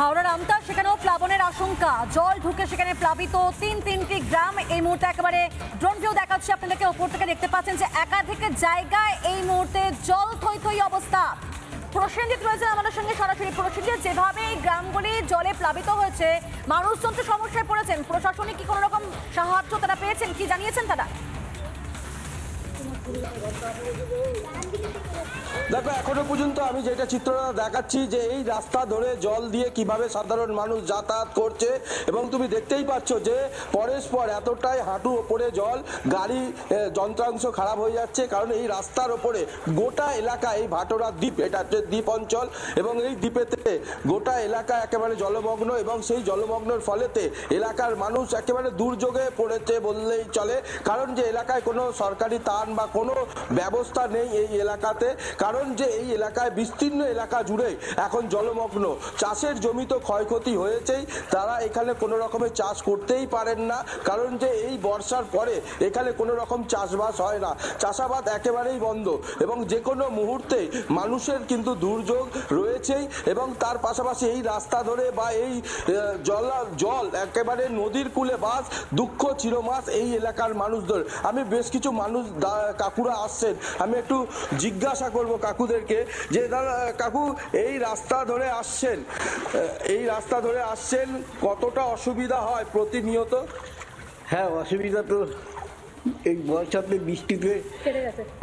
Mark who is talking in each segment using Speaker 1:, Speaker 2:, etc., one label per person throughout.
Speaker 1: হাওড়ার আমতা সেখানেও প্লাবনের আশঙ্কা, জল ঢুকে সেখানে প্লাবিত তিনটি গ্রাম। এই মুহূর্তে একেবারে ড্রোন ভিউ দেখাচ্ছি আপনাদেরকে, উপর থেকে দেখতে পাচ্ছেন যে একাধিক জায়গায় এই মুহূর্তে জল থই থই অবস্থা। প্রসেনজিৎ রয়েছে আমাদের সঙ্গে সরাসরি। প্রসেনজিৎ, যেভাবে এই গ্রামগুলি জলে প্লাবিত হয়েছে, মানুষজন তো সমস্যায় পড়েছেন, প্রশাসনিক কি কোনো রকম সাহায্য তারা পেয়েছেন, কি জানিয়েছেন তারা?
Speaker 2: দেখো, এখনো পর্যন্ত আমি যেটা চিত্রটা দেখাচ্ছি যে এই রাস্তা ধরে জল দিয়ে কিভাবে সাধারণ মানুষ যাতায়াত করছে, এবং তুমি দেখতেই পাচ্ছ যে পরস্পর এতটাই হাঁটু ওপরে জল, গাড়ি যন্ত্রাংশ খারাপ হয়ে যাচ্ছে। কারণ এই রাস্তার ওপরে গোটা এলাকা, এই ভাটোরা দ্বীপ, এটা হচ্ছে দ্বীপ অঞ্চল, এবং এই দ্বীপেতে গোটা এলাকা একেবারে জলমগ্ন, এবং সেই জলমগ্নের ফলেতে এলাকার মানুষ একেবারে দুর্যোগে পড়েছে বললেই চলে। কারণ যে এলাকায় কোনো সরকারি ত্রাণ বা কোনো ব্যবস্থা নেই এই এলাকাতে, কারণ যে এই এলাকায় বিস্তীর্ণ এলাকা জুড়ে এখন জলমগ্ন। চাষের জমি তো ক্ষয়ক্ষতি হয়েছেই, তারা এখানে কোনো রকমের চাষ করতেই পারেন না, কারণ যে এই বর্ষার পরে এখানে কোনো রকম চাষবাস হয় না, চাষাবাদ একেবারেই বন্ধ, এবং যে কোনো মুহূর্তে মানুষের কিন্তু দুর্যোগ রয়েছেই। এবং তার পাশাপাশি এই রাস্তা ধরে বা এই জল একেবারে নদীর কূলে বাস, দুঃখ চিরমাস এই এলাকার মানুষদের। আমি বেশ কিছু মানুষ কাকুরা আসছেন, আমি একটু জিজ্ঞাসা করব কাকুদেরকে যে দাদা, কাকু এই রাস্তা ধরে আসছেন কতটা অসুবিধা হয় প্রতিনিয়ত?
Speaker 3: হ্যাঁ, অসুবিধা তো এই বর্ষাতে বৃষ্টিতে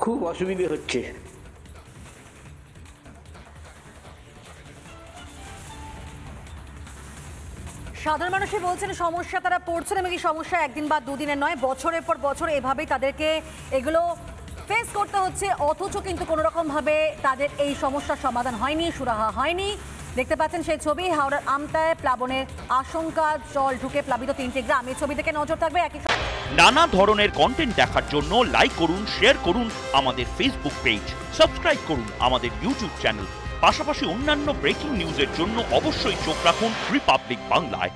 Speaker 3: খুব অসুবিধে হচ্ছে।
Speaker 1: সাধারণ মানুষই বলছেন সমস্যা তারা পড়ছেন, এবং এই সমস্যা একদিন বা দুদিনের নয়, বছরের পর বছর এভাবেই তাদেরকে এগুলো ফেস করতে হচ্ছে, অথচ কিন্তু কোনো রকমভাবে তাদের এই সমস্যার সমাধান হয়নি, সুরাহা হয়নি। দেখতে পাচ্ছেন সেই ছবি, হাওড়ার আমতায় প্লাবনের আশঙ্কা, জল ঢুকে প্লাবিত 3টি গ্রাম। এই ছবি থেকে নজর থাকবে।
Speaker 4: নানা ধরনের কন্টেন্ট দেখার জন্য লাইক করুন, শেয়ার করুন আমাদের ফেসবুক পেজ, সাবস্ক্রাইব করুন আমাদের ইউটিউব চ্যানেল। পাশাপাশি অন্যান্য ব্রেকিং নিউজের জন্য অবশ্যই চোখ রাখুন রিপাবলিক বাংলায়।